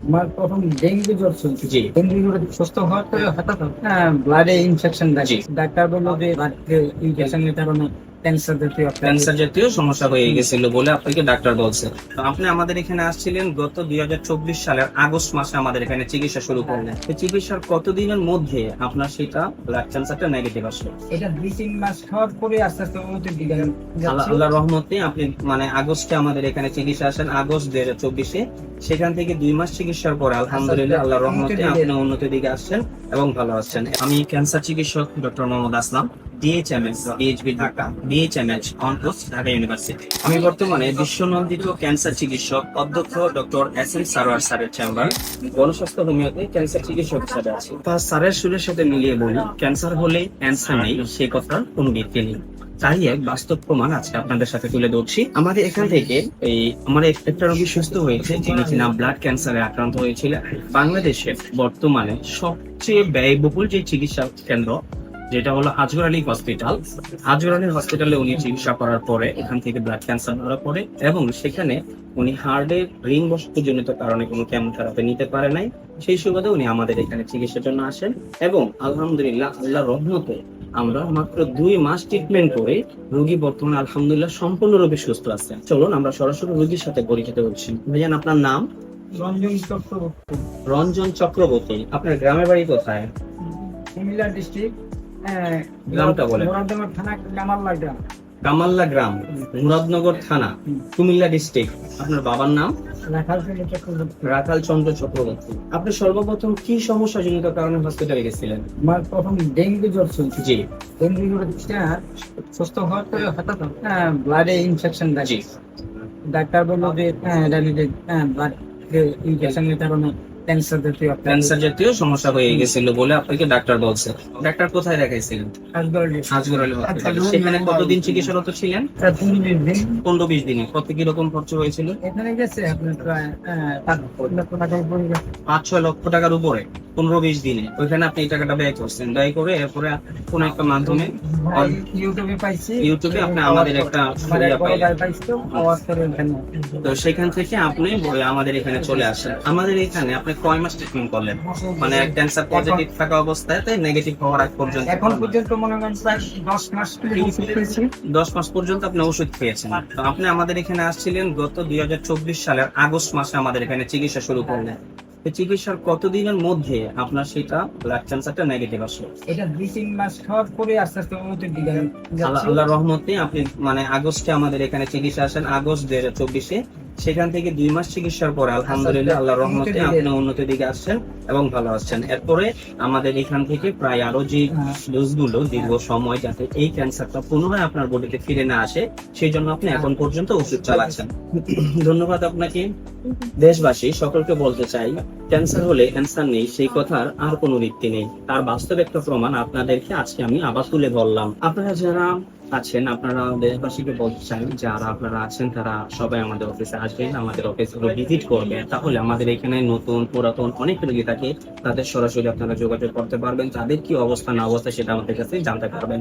আমার প্রথম ডেঙ্গু জ্বর চলছে। জি। ডেঙ্গু জ্বরে সুস্থ হওয়ার পরে হঠাৎ ব্লাডে ইনফেকশন জি। থাকে। ডাক্তার বললো যে ব্লাড ইনফেকশনের কারণে ক্যান্সার জাতীয় একটা ক্যান্সার জাতীয় সমস্যা হয়ে গেছিল বলে আপনাকে ডাক্তার বলছে। তো আপনি আমাদের এখানে আসছিলেন গত 2024 সালের আগস্ট মাসে আমাদের এখানে চিকিৎসা শুরু করলেন। তো চিকিৎসার কতদিনের মধ্যে আপনার সেটা ব্লাড ক্যান্সারটা নেগেটিভ আসলো? এটা 2-3 মাস খাওয়ার পরে আস্তে আস্তে উন্নতির দিকে যাচ্ছে। আল্লাহ রহমতে আপনি মানে আগস্টে আমাদের এখানে চিকিৎসা আসেন, আগস্ট 2024-এ। সেখান থেকে 2 মাস চিকিৎসার পরে আলহামদুলিল্লাহ আল্লাহ রহমতে আপনি উন্নতির দিকে আসছেন এবং ভালো আছেন। আমি ক্যান্সার চিকিৎসক doctor Mohammad Aslam, DHMS, PHB Dhaka, DHMS on course Dhaka university. আমি বর্তমানে বিশ্বনন্দিত ক্যান্সার চিকিৎসক অধ্যক্ষ ডক্টর এস এম সারোয়ার স্যারের চেম্বার গণস্বাস্থ্য হোমিওতে ক্যান্সার চিকিৎসক হিসেবে আছি। তা স্যারের সুরের সাথে মিলিয়ে বলি, ক্যান্সার হলে অ্যান্সার নেই সে কথার কোনো ভিত্তি নেই। তাই এক বাস্তব প্রমাণ আজকে আপনাদের সাথে তুলে ধরছি। আমাদের এখান থেকে আমার একটা রোগী সুস্থ হয়েছে, যিনি কিনা ব্লাড ক্যান্সারে আক্রান্ত হয়েছিলেন। বাংলাদেশে বর্তমানে সবচেয়ে ব্যয়বহুল যে চিকিৎসা কেন্দ্র, যেটা হলো আজগর আলী হসপিটাল। আজগর আলী হসপিটালে উনি চিকিৎসা করার পরে এখান থেকে ব্লাড ক্যান্সার ধরা পড়ে এবং সেখানে উনি হার্টের রিং বসতজনিত কারণে কোনো কেমোথেরাপি নিতে পারে নাই। সেই সুবাদে উনি আমাদের এখানে চিকিৎসার জন্য আসেন এবং আলহামদুলিল্লাহ আল্লাহর রহমতে আমরা মাত্র 2 মাস ট্রিটমেন্ট করে রোগী বর্তমানে আলহামদুলিল্লাহ সম্পূর্ণরূপে সুস্থ আছেন। চলুন আমরা সরাসরি রোগীর সাথে পরিচিত হচ্ছি। ভাইজান, আপনার নাম? রঞ্জন চক্রবর্তী, রঞ্জন চক্রবর্তী। আপনার গ্রামের বাড়ি কোথায়? কুমিল্লা ডিস্ট্রিক্ট, গ্রামটা বলেন। মুরাদনগর থানা, কামাল্লা গ্রাম। কামাল্লা গ্রাম, মুরাদনগর থানা, কুমিল্লা ডিস্ট্রিক্ট। আপনার বাবার নাম? রাখাল চক্রবর্তী। রাখাল চন্দ্র চক্রবর্তী। আপনি সর্বপ্রথম কি সমস্যা জনিত কারণে হসপিটালে গেছিলেন? আমার প্রথম ডেঙ্গু জ্বর চলছে। জি। ডেঙ্গু জ্বরে সুস্থ হওয়ার পরে হঠাৎ ব্লাডে ইনফেকশন থাকে। জি। ডাক্তার বললো যে ব্লাড ইনফেকশনের কারণে ক্যান্সার জাতীয় একটা ক্যান্সার জাতীয় সমস্যা হয়ে গেছিল বলে আপনাকে ডাক্তার বলছে। ডাক্তার কোথায় দেখাইছিলেন? আজগর আলী হসপিটালে। সেখানে কতদিন চিকিৎসারত ছিলেন? 15-20 দিনে। কত কিরকম খরচ হয়েছিল? এখানে গেছে আপনার প্রায় 5 লক্ষ টাকার উপরে গেছে। 5-6 লক্ষ টাকার উপরে 15-20 দিনে। ওইখানে আপনি এই টাকাটা ব্যয় করছেন। ব্যয় করে এরপরে কোন একটা মাধ্যমে ইউটিউবে পাইছি। ইউটিউবে আপনি আমাদের একটা তো সেখান থেকে আপনি আমাদের এখানে চলে আসেন। আমাদের এখানে আপনি কয় মাস ট্রিটমেন্ট করলেন? মানে ক্যান্সার পজিটিভ থাকা অবস্থায় নেগেটিভ হওয়ার আগ পর্যন্ত? এখন পর্যন্ত মনে করেন প্রায় 10 মাস পেয়েছি। 10 মাস পর্যন্ত আপনি ওষুধ খেয়েছেন। তো আপনি আমাদের এখানে আসছিলেন গত 2024 সালের আগস্ট মাসে আমাদের এখানে চিকিৎসা শুরু করলেন। চিকিৎসার কতদিনের মধ্যে আপনার সেটা ব্লাড ক্যান্সারটা নেগেটিভ আসলো? এটা 2-3 মাস খাওয়ার পরে আস্তে আস্তে উন্নতির দিকে যাচ্ছে। আল্লাহর রহমতে আপনি মানে আগস্টে আমাদের এখানে চিকিৎসা আসেন, আগস্ট 2024-এ। সেখান থেকে 2 মাস চিকিৎসার পরে আলহামদুলিল্লাহ আল্লাহর রহমতে আপনি উন্নতির দিকে আসছেন এবং ভালো আছেন। এরপরে আমাদের এখান থেকে প্রায় আরো যে ডোজগুলো দীর্ঘ সময় যাতে এই ক্যান্সারটা পুনরায় আপনার বডিতে ফিরে না আসে, সেই জন্য আপনি এখন পর্যন্ত ওষুধ চালাচ্ছেন। ধন্যবাদ আপনাকে। দেশবাসী সকলকে বলতে চাই, ক্যান্সার হলে অ্যান্সার নেই সেই কথার আর কোনো ভিত্তি নেই। তার বাস্তব একটা প্রমাণ আপনাদেরকে আজকে আমি আবার তুলে ধরলাম। আপনারা যারা আছেন, আপনারা দেশবাসীকে বলতে চাই, যারা আপনারা আছেন তারা সবাই আমাদের অফিসে আসবেন, আমাদের অফিসগুলো ভিজিট করবেন। তাহলে আমাদের এখানে নতুন পুরাতন অনেক রোগী থাকে, তাদের সরাসরি আপনারা যোগাযোগ করতে পারবেন। তাদের কি অবস্থা না অবস্থা সেটা আমাদের কাছে জানতে পারবেন।